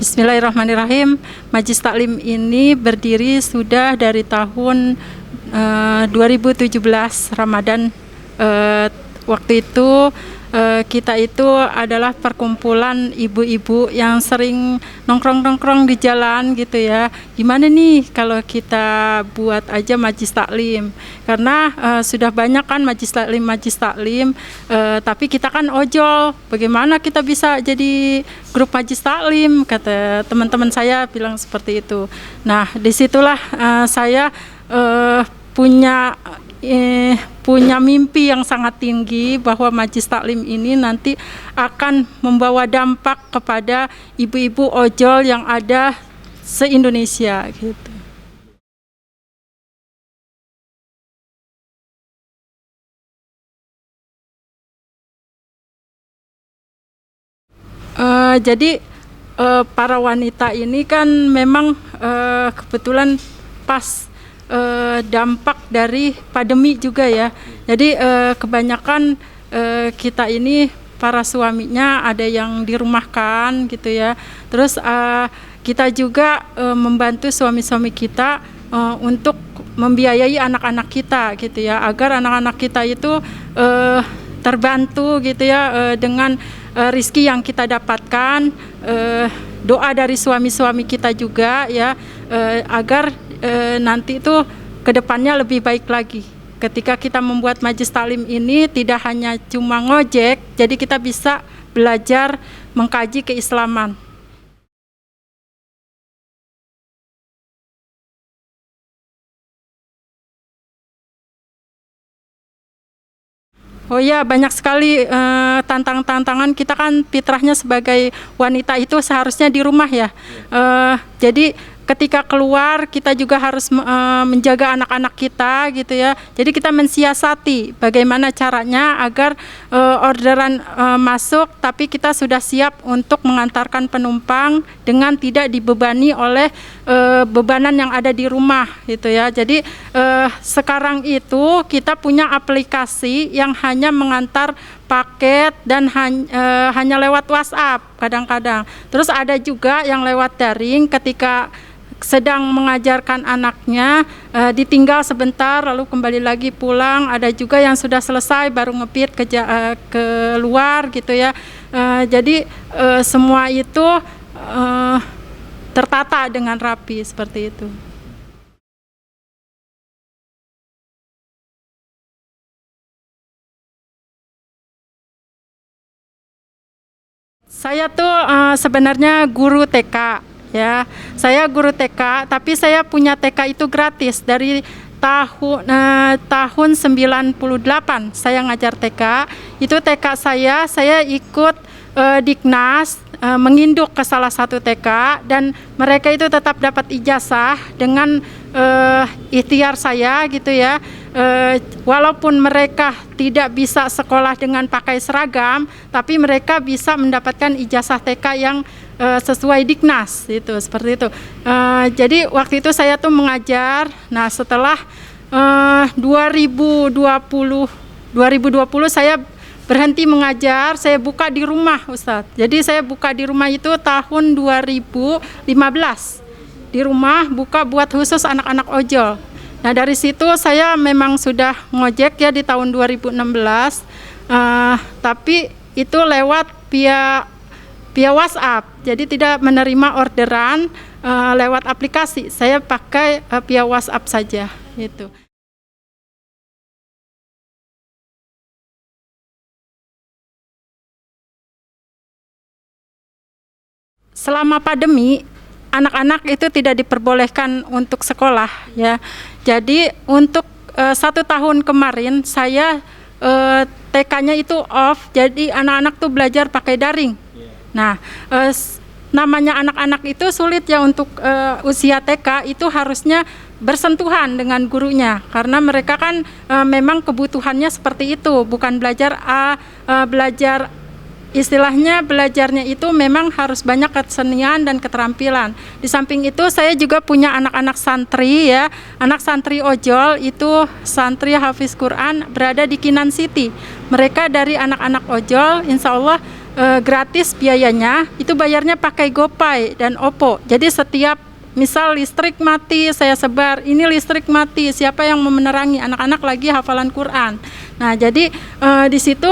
Bismillahirrahmanirrahim. Majelis Taklim ini berdiri sudah dari tahun 2017 Ramadan. Waktu itu kita itu adalah perkumpulan ibu-ibu yang sering nongkrong-nongkrong di jalan gitu ya. Gimana nih kalau kita buat aja Majelis Taklim, karena sudah banyak kan Majelis Taklim, tapi kita kan ojol. Bagaimana kita bisa jadi grup Majelis Taklim, kata teman-teman saya bilang seperti itu. Nah, disitulah saya punya mimpi yang sangat tinggi bahwa Majelis Taklim ini nanti akan membawa dampak kepada ibu-ibu ojol yang ada se-Indonesia gitu. Jadi para wanita ini kan memang kebetulan pas dampak dari pandemi juga ya. Jadi kebanyakan kita ini para suaminya ada yang dirumahkan gitu ya. Terus kita juga membantu suami-suami kita untuk membiayai anak-anak kita gitu ya, agar anak-anak kita itu terbantu gitu ya dengan rezeki yang kita dapatkan. Doa dari suami-suami kita juga ya, agar nanti itu kedepannya lebih baik lagi. Ketika kita membuat Majelis Taklim ini tidak hanya cuma ngojek, jadi kita bisa belajar mengkaji keislaman. Oh ya, banyak sekali tantangan. Kita kan fitrahnya sebagai wanita itu seharusnya di rumah ya. Jadi ketika keluar kita juga harus menjaga anak-anak kita gitu ya. Jadi kita mensiasati bagaimana caranya agar orderan masuk, tapi kita sudah siap untuk mengantarkan penumpang dengan tidak dibebani oleh bebanan yang ada di rumah gitu ya. Jadi sekarang itu kita punya aplikasi yang hanya mengantar paket dan hanya lewat WhatsApp kadang-kadang. Terus ada juga yang lewat daring, ketika sedang mengajarkan anaknya ditinggal sebentar lalu kembali lagi pulang. Ada juga yang sudah selesai baru ngepit keluar gitu ya. Jadi semua itu tertata dengan rapi seperti itu. Saya tuh sebenarnya guru TK ya. Saya guru TK, tapi saya punya TK itu gratis dari tahun 98 saya ngajar TK. Itu TK saya ikut Diknas menginduk ke salah satu TK, dan mereka itu tetap dapat ijazah dengan ikhtiar saya gitu ya. Walaupun mereka tidak bisa sekolah dengan pakai seragam, tapi mereka bisa mendapatkan ijazah TK yang sesuai Diknas itu, seperti itu. Jadi waktu itu saya tuh mengajar. Nah, setelah 2020 saya berhenti mengajar, saya buka di rumah, Ustadz. Jadi saya buka di rumah itu tahun 2015. Di rumah buka buat khusus anak-anak ojol. Nah, dari situ saya memang sudah ngojek ya di tahun 2016. Tapi itu lewat via WhatsApp. Jadi tidak menerima orderan lewat aplikasi. Saya pakai via WhatsApp saja itu. Selama pandemi, anak-anak itu tidak diperbolehkan untuk sekolah ya. Jadi untuk 1 tahun kemarin saya TK-nya itu off, jadi anak-anak tuh belajar pakai daring. Nah, namanya anak-anak itu sulit ya untuk usia TK itu harusnya bersentuhan dengan gurunya, karena mereka kan memang kebutuhannya seperti itu, bukan belajar belajar. Istilahnya belajarnya itu memang harus banyak kesenian dan keterampilan. Di samping itu saya juga punya anak-anak santri ya, anak santri ojol itu santri Hafiz Quran berada di Kinan City. Mereka dari anak-anak ojol, insya Allah gratis biayanya, itu bayarnya pakai GoPay dan OVO. Jadi setiap misal listrik mati, saya sebar, ini listrik mati, siapa yang menerangi, anak-anak lagi hafalan Quran. Nah, jadi di situ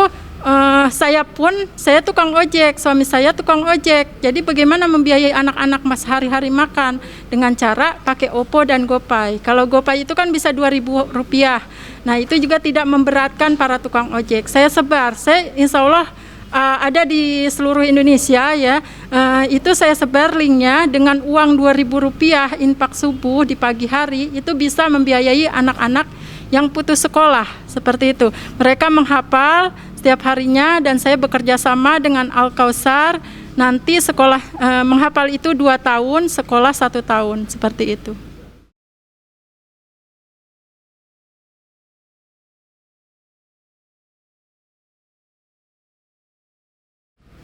saya tukang ojek, suami saya tukang ojek. Jadi bagaimana membiayai anak-anak mas hari-hari makan dengan cara pakai OVO dan GoPay. Kalau GoPay itu kan bisa Rp2.000. Nah, itu juga tidak memberatkan para tukang ojek. Saya sebar, saya insya Allah ada di seluruh Indonesia ya. Itu saya sebar linknya dengan uang Rp2.000 infak subuh di pagi hari, itu bisa membiayai anak-anak yang putus sekolah seperti itu. Mereka menghafal setiap harinya dan saya bekerja sama dengan Al-Kausar. Nanti sekolah menghafal itu 2 tahun, sekolah 1 tahun seperti itu.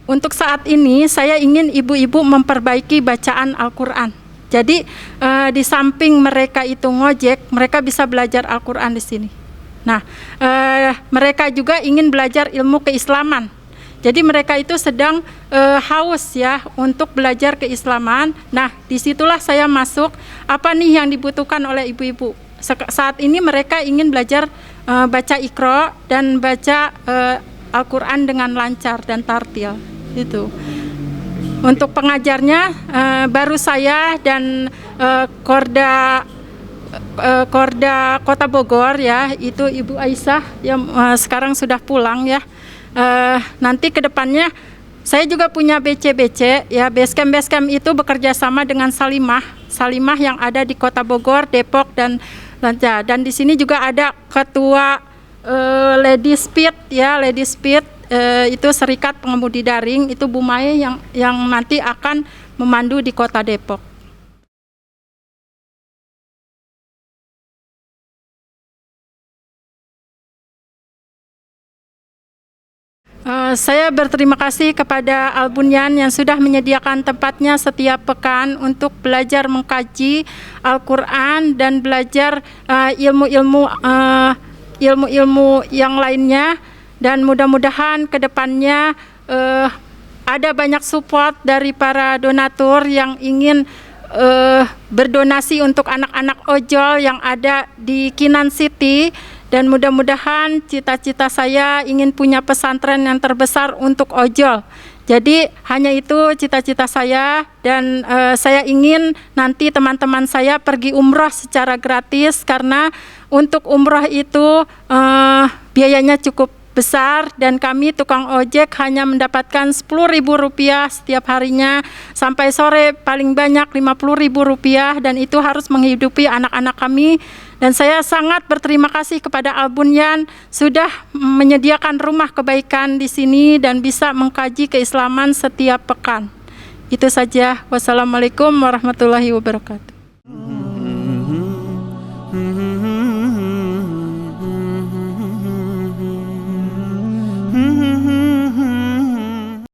Untuk saat ini saya ingin ibu-ibu memperbaiki bacaan Al-Quran. Jadi di samping mereka itu ngojek, mereka bisa belajar Al-Quran di sini. Nah, mereka juga ingin belajar ilmu keislaman. Jadi mereka itu sedang haus ya untuk belajar keislaman. Nah, disitulah saya masuk. Apa nih yang dibutuhkan oleh ibu-ibu? Saat ini mereka ingin belajar baca Iqra dan baca Al-Quran dengan lancar dan tartil. Itu. Untuk pengajarnya baru saya dan Korda Kota Bogor ya, itu Ibu Aisyah yang sekarang sudah pulang ya. Nanti ke depannya saya juga punya BC ya, Basecamp itu bekerja sama dengan Salimah yang ada di Kota Bogor, Depok dan Lanca. Dan di sini juga ada ketua Lady Speed ya, Lady Speed itu Serikat Pengemudi Daring, itu Bu Mae yang nanti akan memandu di Kota Depok. Saya berterima kasih kepada Al-Bunyan yang sudah menyediakan tempatnya setiap pekan untuk belajar mengkaji Al-Quran dan belajar ilmu-ilmu yang lainnya. Dan mudah-mudahan ke depannya ada banyak support dari para donatur yang ingin berdonasi untuk anak-anak ojol yang ada di Kinan City. Dan mudah-mudahan cita-cita saya ingin punya pesantren yang terbesar untuk ojol. Jadi hanya itu cita-cita saya, dan saya ingin nanti teman-teman saya pergi umroh secara gratis, karena untuk umroh itu biayanya cukup besar dan kami tukang ojek hanya mendapatkan Rp10.000 setiap harinya sampai sore, paling banyak Rp50.000, dan itu harus menghidupi anak-anak kami. Dan saya sangat berterima kasih kepada Al-Bunyan sudah menyediakan rumah kebaikan di sini dan bisa mengkaji keislaman setiap pekan. Itu saja. Wassalamualaikum warahmatullahi wabarakatuh.